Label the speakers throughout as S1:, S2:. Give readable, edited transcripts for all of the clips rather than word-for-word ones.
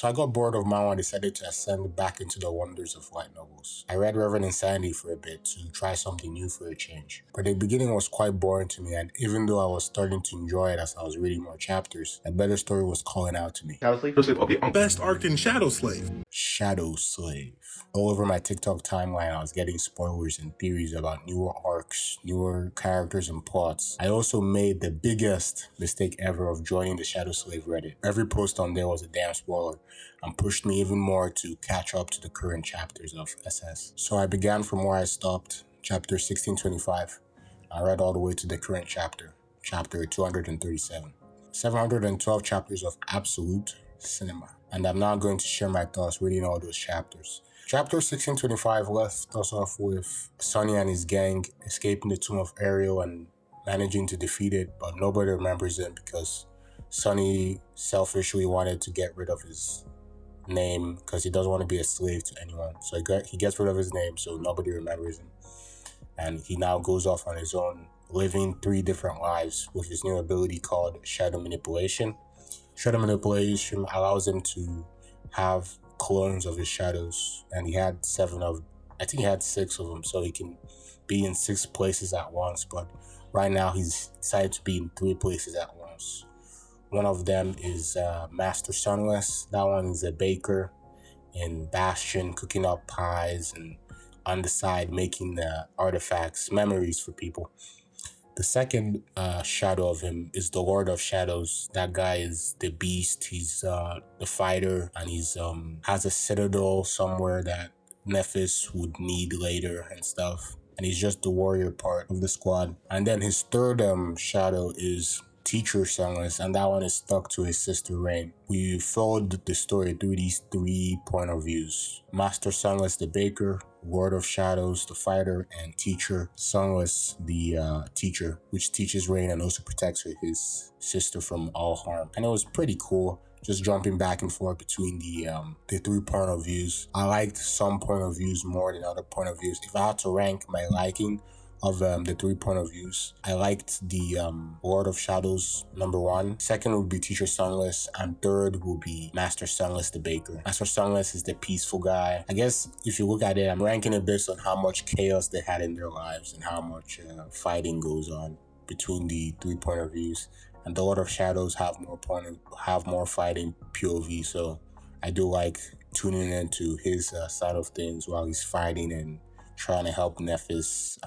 S1: So I got bored of manga and decided to ascend back into the wonders of light novels. I read Reverend Insanity for a bit to try something new for a change. But the beginning was quite boring to me, and even though I was starting to enjoy it as I was reading more chapters, a better story was calling out to me.
S2: Best arc in Shadow Slave.
S1: Shadow Slave. All over my TikTok timeline, I was getting spoilers and theories about newer arcs, newer characters and plots. I also made the biggest mistake ever of joining the Shadow Slave Reddit. Every post on there was a damn spoiler and pushed me even more to catch up to the current chapters of SS. So I began from where I stopped, chapter 1625. I read all the way to the current chapter, chapter 237. 712 chapters of absolute cinema. And I'm now going to share my thoughts reading all those chapters. Chapter 1625 left us off with Sonny and his gang escaping the tomb of Ariel and managing to defeat it, but nobody remembers him because Sonny selfishly wanted to get rid of his name because he doesn't want to be a slave to anyone. So he gets rid of his name so nobody remembers him. And he now goes off on his own, living 3 different lives with his new ability called Shadow Manipulation. Shadow Manipulation allows him to have clones of his shadows, and he had 6 of them, so he can be in 6 places at once, but right now he's decided to be in 3 places at once. One of them is Master Sunless. That one is a baker in Bastion, cooking up pies, and on the side making the artifacts, memories for people. The second shadow of him is the Lord of Shadows. That guy is the beast. He's the fighter, and he's has a citadel somewhere that Nephis would need later and stuff. And he's just the warrior part of the squad. And then his third shadow is Teacher Sunless, and that one is stuck to his sister Rain. We followed the story through these 3 point of views. Master Sunless, the baker, Lord of Shadows, the fighter, and Teacher Sunless, the teacher, which teaches Rain and also protects his sister from all harm. And it was pretty cool, just jumping back and forth between the 3 point of views. I liked some point of views more than other point of views. If I had to rank my liking of the 3 point of views, I liked the Lord of Shadows number 1. Second would be Teacher Sunless, and third will be Master Sunless the baker. Master Sunless is the peaceful guy. I guess if you look at it, I'm ranking it based on how much chaos they had in their lives and how much fighting goes on between the 3 point of views. And the Lord of Shadows have more fighting POV, so I do like tuning into his side of things while he's fighting and trying to help Nephis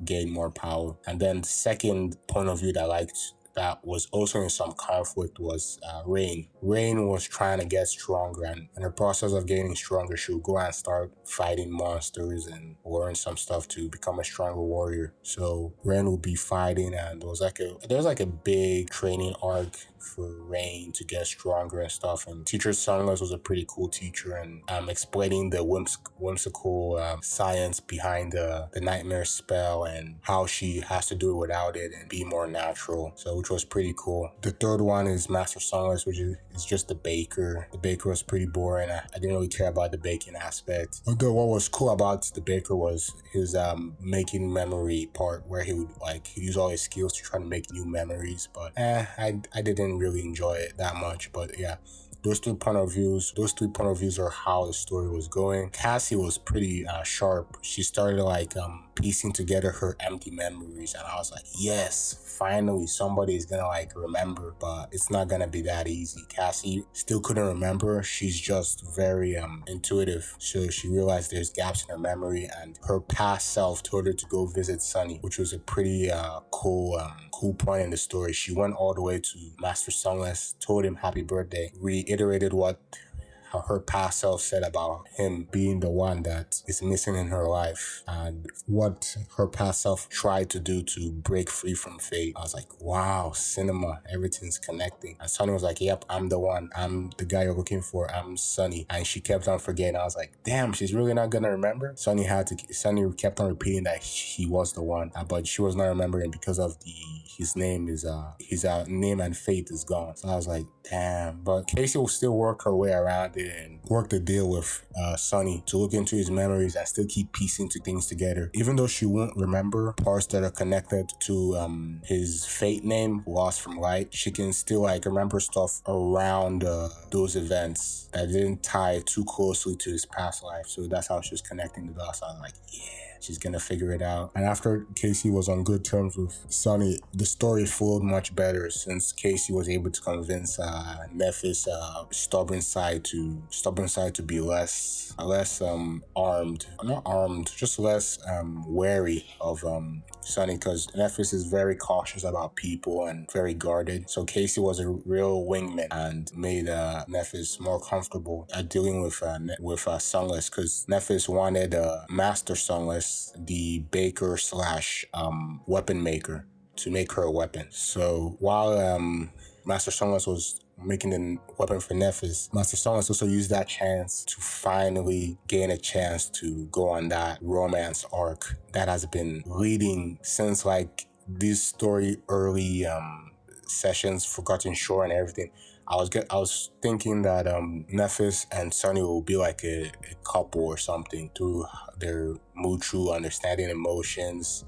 S1: gain more power. And then the second point of view that I liked that was also in some conflict was Rain. Rain was trying to get stronger, and in the process of getting stronger, she would go and start fighting monsters and learn some stuff to become a stronger warrior. So Rain would be fighting, and there was like a big training arc for Rain to get stronger and stuff. And Teacher Sunless was a pretty cool teacher, and explaining the whimsical science behind the nightmare spell and how she has to do it without it and be more natural. So which was pretty cool. The third one is Master Sunless, which is just the baker. The baker was pretty boring. I didn't really care about the baking aspect. Although what was cool about the baker was his making memory part, where he would use all his skills to try to make new memories. But I didn't really enjoy it that much. But yeah, those 3 point of views are how the story was going. Cassie was pretty sharp. She started piecing together her empty memories, and I was like, yes, finally somebody is gonna remember, but it's not gonna be that easy. Cassie still couldn't remember. She's just very intuitive, so she realized there's gaps in her memory, and her past self told her to go visit Sunny, which was a pretty cool point in the story. She went all the way to Master Sunless, told him happy birthday, reiterated what her past self said about him being the one that is missing in her life, and what her past self tried to do to break free from fate. I was like, wow, cinema, everything's connecting. And Sunny was like, yep, I'm the one. I'm the guy you're looking for. I'm Sunny. And she kept on forgetting. I was like, damn, she's really not gonna remember? Sunny kept on repeating that he was the one, but she was not remembering because of his name and fate is gone. So I was like, Damn, but Casey will still work her way around it and work the deal with Sonny to look into his memories and still keep piecing things together. Even though she won't remember parts that are connected to his fate name, Lost from Light, she can still like remember stuff around those events that didn't tie too closely to his past life. So that's how she was connecting the dots. I was like, yeah. She's gonna figure it out. And after Casey was on good terms with Sonny, the story flowed much better since Casey was able to convince Nephis' stubborn side to be less armed, not armed, just less wary of Sonny, because Nephis is very cautious about people and very guarded. So Casey was a real wingman and made Nephis more comfortable at dealing with Sunless, because Nephis wanted Master Sunless, the baker slash weapon maker, to make her a weapon. So while Master Sunless was making the weapon for Nephis, Master Sunless also used that chance to finally gain a chance to go on that romance arc that has been leading since like this story early sessions, Forgotten Shore and everything. I was thinking that Nephis and Sunny will be like a couple or something through their mutual understanding emotions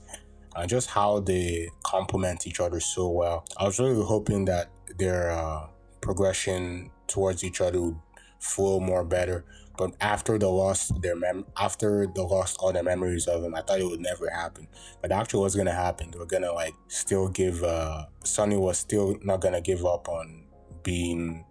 S1: and just how they complement each other so well. I was really hoping that their progression towards each other would flow more better. But after they lost all their memories of him, I thought it would never happen. But actually, what's gonna happen? They were gonna like still give. Sonny was still not gonna give up on being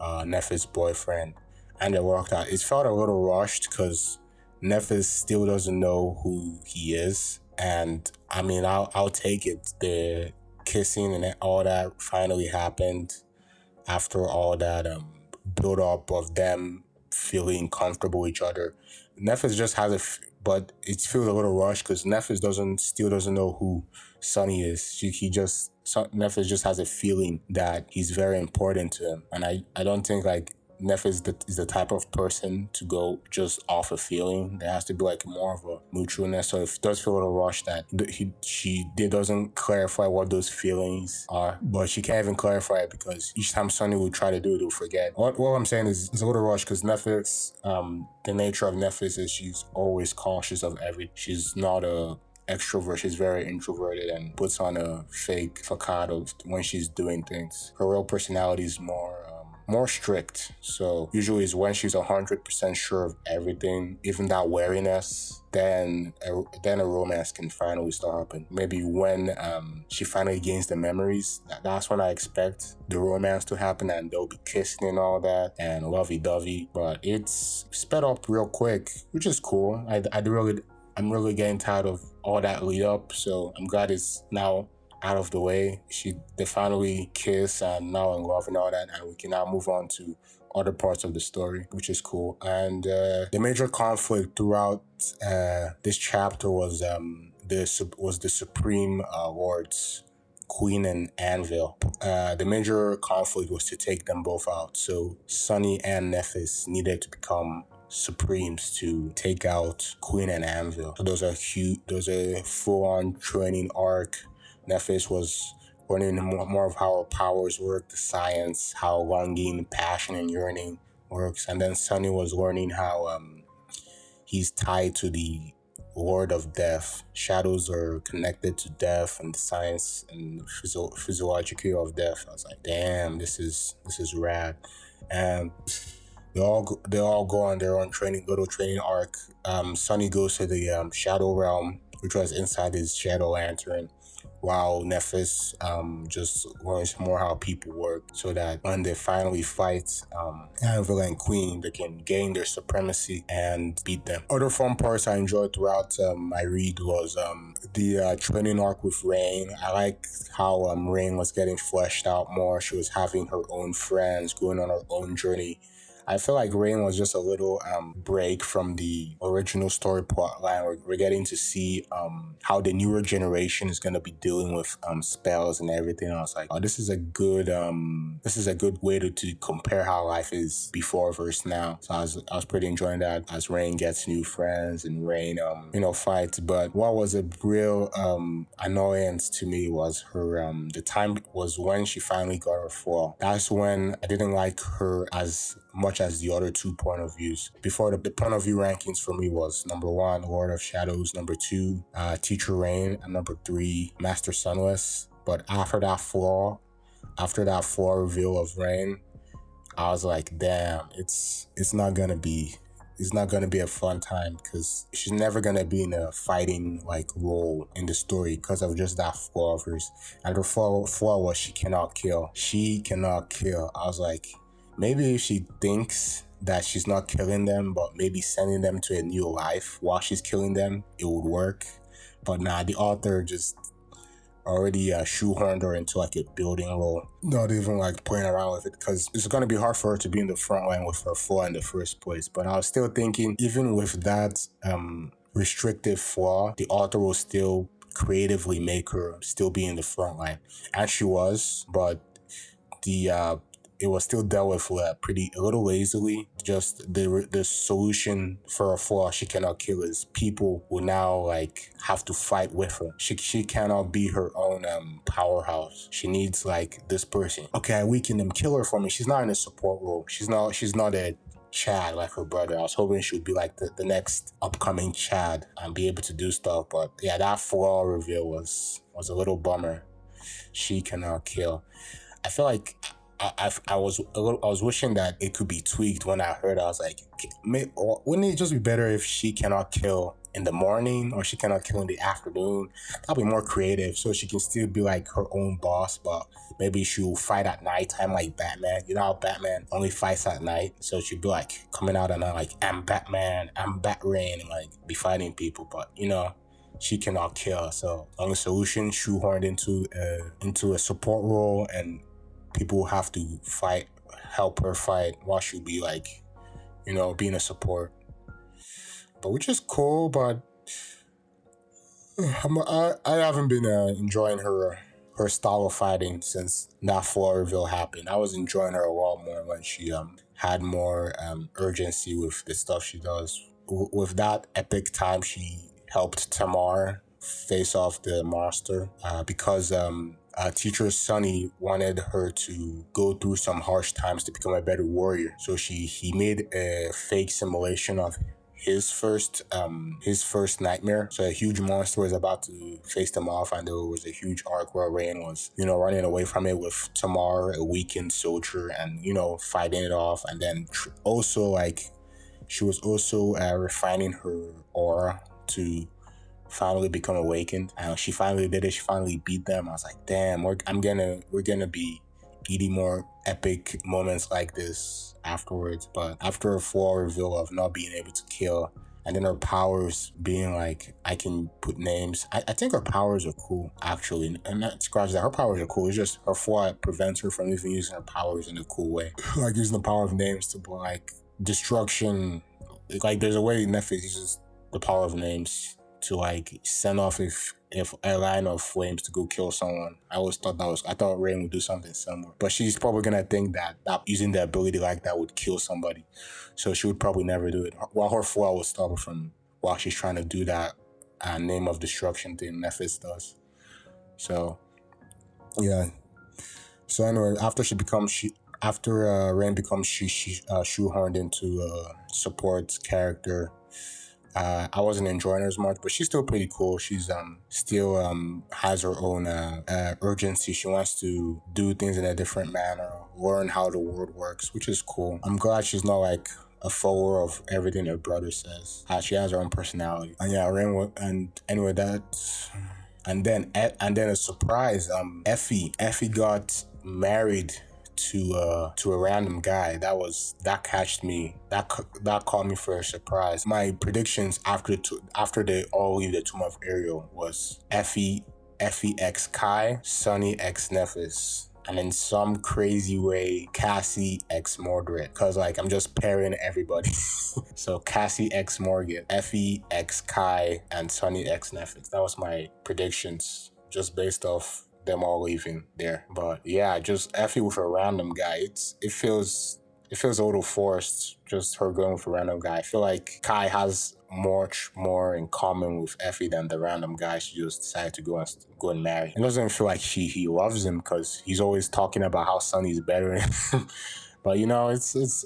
S1: Nephis' boyfriend, and it worked out. It felt a little rushed because Nephis still doesn't know who he is, and I mean, I'll take it. The kissing and all that finally happened after all that build up of them feeling comfortable with each other. Nephis just has but it feels a little rushed because Nephis still doesn't know who Sonny is. Nephis just has a feeling that he's very important to him, and I don't think like Nephis is the type of person to go just off a feeling. There has to be like more of a mutualness. So it does feel a little rushed that she doesn't clarify what those feelings are, but she can't even clarify it because each time Sonny will try to do it, he'll forget. What I'm saying is it's a little rushed because Nephis, the nature of Nephis is she's always cautious of everything. She's not a extrovert. She's very introverted and puts on a fake facade when she's doing things. Her real personality is more strict. So usually is when she's 100% sure of everything, even that wariness, then a romance can finally start happening. Maybe when she finally gains the memories, that's when I expect the romance to happen and they'll be kissing and all that and lovey-dovey. But it's sped up real quick, which is cool. I'm really getting tired of all that lead up, so I'm glad it's now out of the way. They finally kiss and now in love and all that, and we can now move on to other parts of the story, which is cool. And the major conflict throughout this chapter was the Supreme Lords, Queen and Anvil. The major conflict was to take them both out. So Sonny and Nephis needed to become Supremes to take out Queen and Anvil. So those are full-on training arc. Nephis was learning more of how her powers work, the science, how longing, passion, and yearning works. And then Sonny was learning how he's tied to the Lord of Death. Shadows are connected to death and the science and physiology of death. I was like, damn, this is rad. And they all go on their own little training arc. Sonny goes to the Shadow Realm, which was inside his Shadow Lantern, while Nephis just learns more how people work, so that when they finally fight Anvil and Queen, they can gain their supremacy and beat them. Other fun parts I enjoyed throughout my read was the training arc with Rain. I like how Rain was getting fleshed out more. She was having her own friends, going on her own journey. I feel like Rain was just a little break from the original story plot line. We're getting to see how the newer generation is gonna be dealing with spells and everything. I was like, oh, this is a good way to compare how life is before versus now. So I was pretty enjoying that as Rain gets new friends and Rain fights. But what was a real annoyance to me was her the time was when she finally got her fall. That's when I didn't like her as much as the other two point of views. Before, the point of view rankings for me was number 1, Lord of Shadows, number 2, Teacher Rain, and number 3, Master Sunless. But after that flaw reveal of Rain, I was like, damn, it's not gonna be a fun time because she's never gonna be in a fighting like role in the story because of just that flaw of hers. And her flaw was she cannot kill. She cannot kill. I was like, maybe if she thinks that she's not killing them, but maybe sending them to a new life while she's killing them, it would work. But nah, the author just already shoehorned her into like a building role, not even like playing around with it, because it's going to be hard for her to be in the front line with her flaw in the first place. But I was still thinking, even with that restrictive flaw, the author will still creatively make her still be in the front line, and she was. But the it was still dealt with a little lazily. Just the solution for a flaw she cannot kill is people will now like have to fight with her. She cannot be her own powerhouse. She needs like this person. Okay, I weaken them, kill her for me. She's not in a support role. She's not a Chad like her brother. I was hoping she would be like the next upcoming Chad and be able to do stuff. But yeah, that flaw reveal was a little bummer. She cannot kill. I feel like I was wishing that it could be tweaked when I heard it. I was like, wouldn't it just be better if she cannot kill in the morning or she cannot kill in the afternoon? That'll be more creative, so she can still be like her own boss, but maybe she'll fight at nighttime like Batman. You know how Batman only fights at night, so she'll be like coming out at night like, I'm Batman, I'm Batrain, and like be fighting people, but she cannot kill. So only solution shoehorned into a support role, and people have to help her fight while she'll be like, being a support. But which is cool, but I haven't been enjoying her style of fighting since that flaw reveal happened. I was enjoying her a lot more when she had more urgency with the stuff she does. With that epic time she helped Tamar face off the monster because teacher Sunny wanted her to go through some harsh times to become a better warrior. So he made a fake simulation of his first nightmare. So a huge monster was about to face them off, and there was a huge arc where Rain was, running away from it with Tamar, a weakened soldier, and fighting it off. And then also like she was also refining her aura to finally become awakened, and she finally did it. She finally beat them. I was like, damn, we're gonna be getting more epic moments like this afterwards. But after a full reveal of not being able to kill, and then her powers being like, I can put names. I think her powers are cool, actually. And not scratch that. Her powers are cool. It's just her flaw prevents her from even using her powers in a cool way. Like using the power of names to like destruction. Like there's a way Nephis uses the power of names to like send off if a line of flames to go kill someone. I thought Rain would do something similar, but she's probably gonna think that using the ability like that would kill somebody, so she would probably never do it. While her flaw will stop her from while she's trying to do that name of destruction thing Nephis does. So yeah. So anyway, after Rain becomes shoehorned into a support character. I wasn't enjoying her as much, but she's still pretty cool. She's still has her own urgency. She wants to do things in a different manner, learn how the world works, which is cool. I'm glad she's not like a follower of everything her brother says. She has her own personality. And yeah, and anyway, and then a surprise. Effie got married to a random guy. That catched me. That caught me for a surprise. My predictions after they all leave the Tomb of Ariel was Effie x Kai, Sunny x Nephis. and in some crazy way, Cassie X Mordred. Cause like I'm just pairing everybody. So Cassie X Morgan, Effie X Kai, and Sonny X Nephis. That was my predictions, just based off them all leaving there. But yeah, just Effie with a random guy. It feels a little forced, just her going with a random guy. I feel like Kai has much more in common with Effie than the random guy she just decided to go and marry. It doesn't feel like he loves him because he's always talking about how Sonny's better. But it's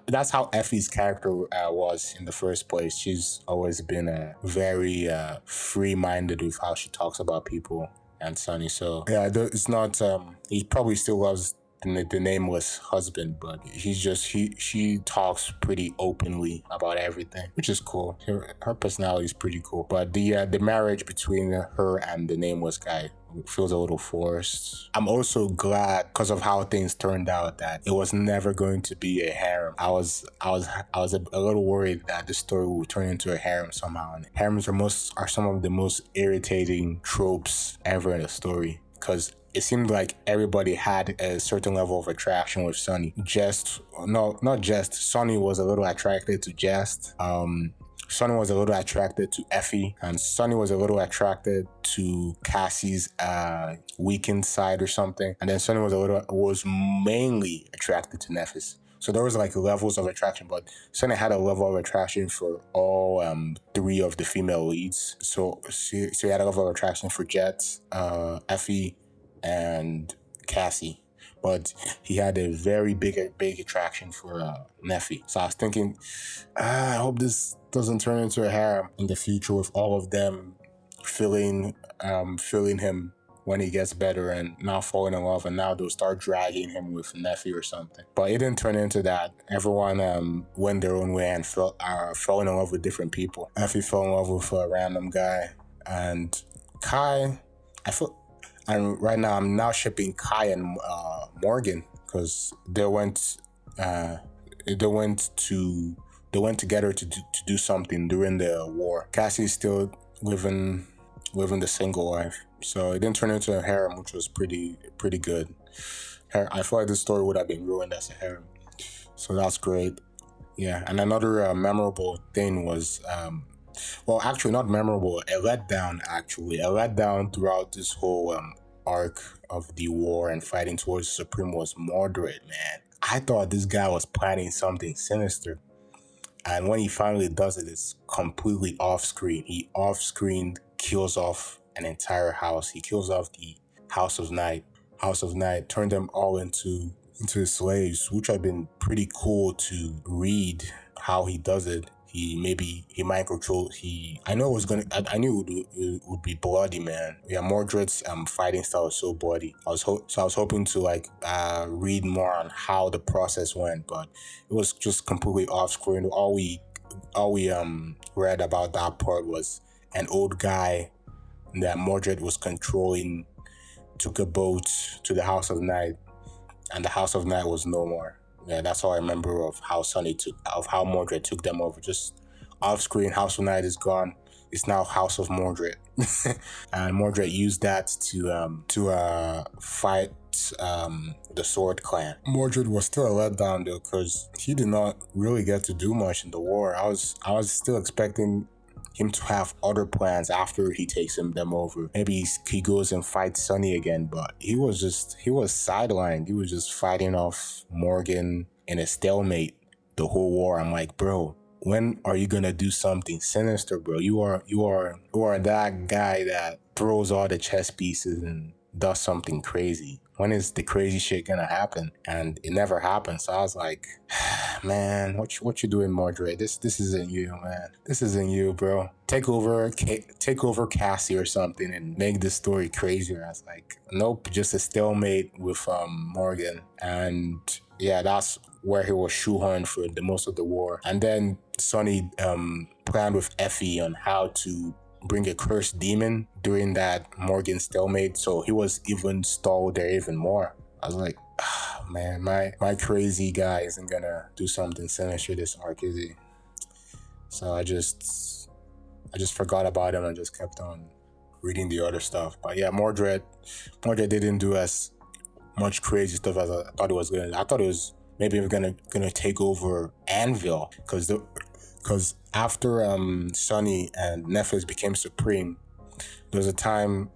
S1: that's how Effie's character was in the first place. She's always been very free-minded with how she talks about people and Sonny. So yeah, it's not. He probably still loves the nameless husband, but she talks pretty openly about everything, which is cool. Her personality is pretty cool. But the marriage between her and the nameless guy feels a little forced. I'm also glad because of how things turned out that it was never going to be a harem. I was a little worried that the story would turn into a harem somehow. And harems are some of the most irritating tropes ever in a story because it seemed like everybody had a certain level of attraction with Sonny. Not Jest. Sonny was a little attracted to Jest. Sonny was a little attracted to Effie, and Sonny was a little attracted to Cassie's weakened side or something. And then Sonny was mainly attracted to Nephis. So there was like levels of attraction, but Sonny had a level of attraction for all three of the female leads. So he had a level of attraction for Jet, Effie, and Cassie. But he had a very big attraction for Nephi. So I was thinking, I hope this doesn't turn into a harem in the future with all of them feeling him when he gets better and now falling in love, and now they'll start dragging him with Nephi or something. But it didn't turn into that. Everyone went their own way and fell in love with different people. Nephi fell in love with a random guy, and Kai, and right now I'm now shipping Kai and Morgan because they went together to do something during the war. Cassie's still living the single life, so it didn't turn into a harem, which was pretty good. I feel like this story would have been ruined as a harem, so that's great. Yeah, and another memorable thing was well, actually not memorable, a letdown throughout this whole arc of the war and fighting towards the Supreme was Mordred, man. I thought this guy was planning something sinister. And when he finally does it, it's completely off screen. He off screen kills off an entire house. He kills off the House of Night. House of Night turned them all into slaves, which had been pretty cool to read how he does it. He mind control. I knew it would be bloody, man. Yeah, Mordred's fighting style is so bloody. I was hoping to read more on how the process went, but it was just completely off screen. All we read about that part was an old guy that Mordred was controlling took a boat to the House of Night, and the House of Night was no more. Yeah, that's all I remember of how Mordred took them over. Just off screen, House of Night is gone. It's now House of Mordred, and Mordred used that to fight the Sword Clan. Mordred was still a letdown though, because he did not really get to do much in the war. I was still expecting him to have other plans after he takes them over. Maybe he goes and fights Sonny again, but he was sidelined. He was just fighting off Morgan in a stalemate the whole war. I'm like, bro, when are you gonna do something sinister, bro? You are that guy that throws all the chess pieces and does something crazy. When is the crazy shit gonna happen? And it never happened. So I was like, man, what you doing, Mordred? This isn't you, man. This isn't you, bro. Take over Cassie or something and make this story crazier. I was like, nope, just a stalemate with Morgan. And yeah, that's where he was shoehorned for the most of the war. And then Sonny planned with Effie on how to bring a cursed demon during that Morgan stalemate, so he was even stalled there even more. I was like, man, my crazy guy isn't gonna do something sinister this arc, is he? So I just forgot about him and just kept on reading the other stuff. But yeah, Mordred didn't do as much crazy stuff as I thought it was gonna. I thought it was maybe we're gonna take over Anvil, because after Sunny and Nephis became supreme, there was a time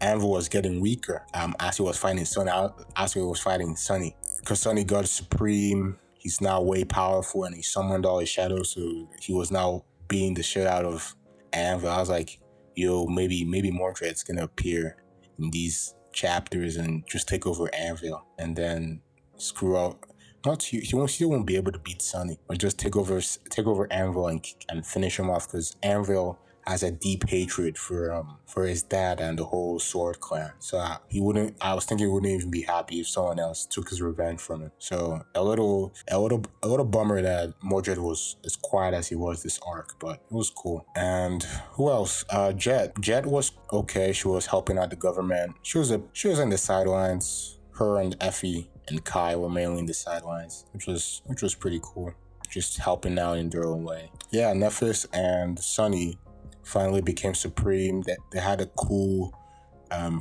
S1: Anvil was getting weaker. As he was fighting Sunny, as he was fighting Sunny, because Sunny got supreme. He's now way powerful, and he summoned all his shadows, so he was now beating the shit out of Anvil. I was like, yo, maybe Mordred's gonna appear in these chapters and just take over Anvil, and then screw out. Not he won't still won't be able to beat Sunny, but just take over Anvil and finish him off, because Anvil has a deep hatred for his dad and the whole Sword Clan. So I was thinking he wouldn't even be happy if someone else took his revenge from him. So a little bummer that Mordred was as quiet as he was this arc, but it was cool. And who else? Jet was okay. She was helping out the government. She was in the sidelines. Her and Effie and Kai were mainly in the sidelines, which was pretty cool. Just helping out in their own way. Yeah, Nephis and Sunny finally became supreme. They had a cool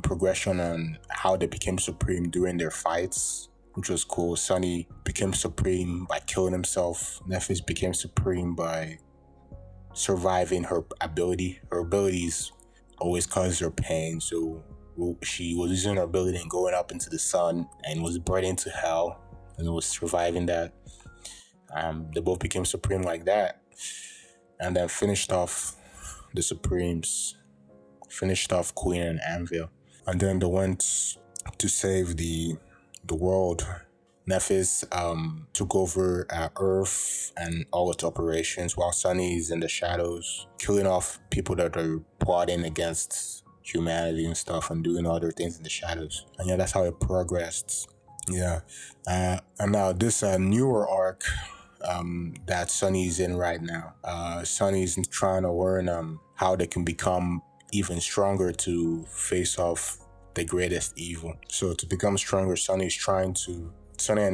S1: progression on how they became supreme during their fights, which was cool. Sunny became supreme by killing himself. Nephis became supreme by surviving her ability. Her abilities always caused her pain, so she was using her ability and going up into the sun and was brought into hell and was surviving that. They both became supreme like that, and then finished off the Supremes, finished off Queen and Anvil, and then they went to save the world. Nephis took over Earth and all its operations, while Sunny is in the shadows, killing off people that are plotting against humanity and stuff, and doing other things in the shadows. And yeah, that's how it progressed. Yeah, and now this newer arc that Sunny's in right now. Sunny's trying to learn how they can become even stronger to face off the greatest evil. So to become stronger, Sunny and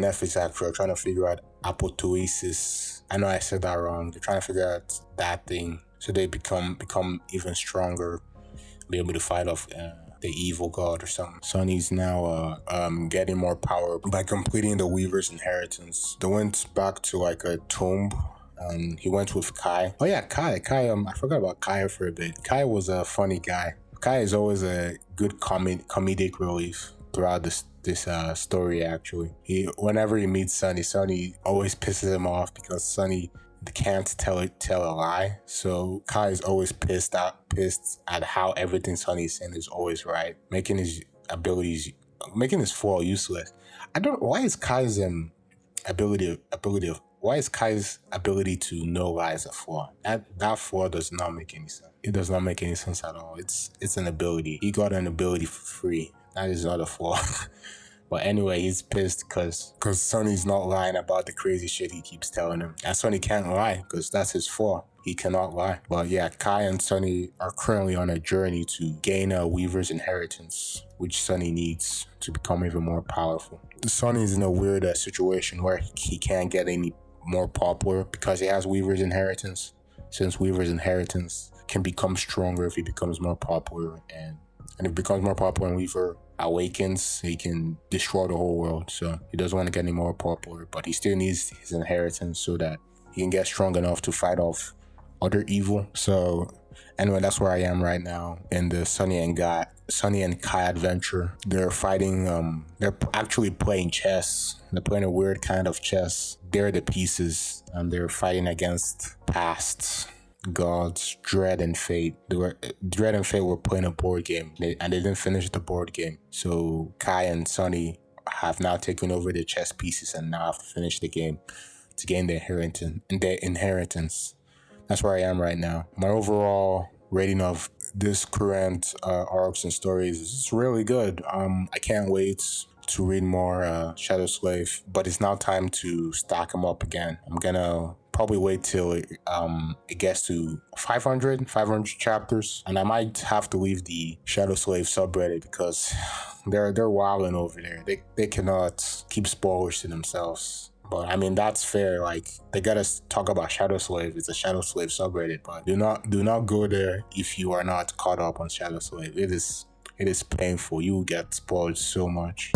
S1: Nephis actually are trying to figure out apotheosis. I know I said that wrong. They're trying to figure out that thing so they become even stronger, be able to fight off the evil god or something. Sunny's now getting more power by completing the Weaver's inheritance. They went back to like a tomb. He went with Kai. Oh yeah, Kai. I forgot about Kai for a bit. Kai was a funny guy. Kai is always a good comedic relief throughout this story. Actually, whenever he meets Sunny always pisses him off because Sunny can't tell a lie. So Kai is always pissed at how everything Sunny is saying is always right, making his flaw useless. I don't. Why is Kai's ability to know lies a flaw? That flaw does not make any sense. It does not make any sense at all. It's an ability. He got an ability for free. That is not a flaw. But anyway, he's pissed because Sunny's not lying about the crazy shit he keeps telling him. And Sunny can't lie because that's his flaw. He cannot lie. But yeah, Kai and Sunny are currently on a journey to gain a Weaver's inheritance, which Sunny needs to become even more powerful. Sunny's in a weird situation where he can't get any more popular because he has Weaver's inheritance. Since Weaver's inheritance can become stronger if he becomes more popular, and if he becomes more popular and Weaver awakens, he can destroy the whole world. So he doesn't want to get any more popular, but he still needs his inheritance so that he can get strong enough to fight off other evil. So anyway, that's where I am right now in the Sunny and Kai adventure. They're fighting, they're actually playing chess. They're playing a weird kind of chess. They're the pieces and they're fighting against past gods, Dread and Fate. Dread and Fate were playing a board game, and they didn't finish the board game. So Kai and Sunny have now taken over the chess pieces and now have to finish the game to gain their inheritance. That's where I am right now. My overall rating of this current arcs and stories is really good. I can't wait to read more Shadow Slave, but it's now time to stack them up again. I'm gonna probably wait till it gets to 500 chapters, and I might have to leave the Shadow Slave subreddit because they're wilding over there. They cannot keep spoilers to themselves. But I mean, that's fair. Like, they gotta talk about Shadow Slave. It's a Shadow Slave subreddit, but do not go there if you are not caught up on Shadow Slave. It is painful. You will get spoiled so much.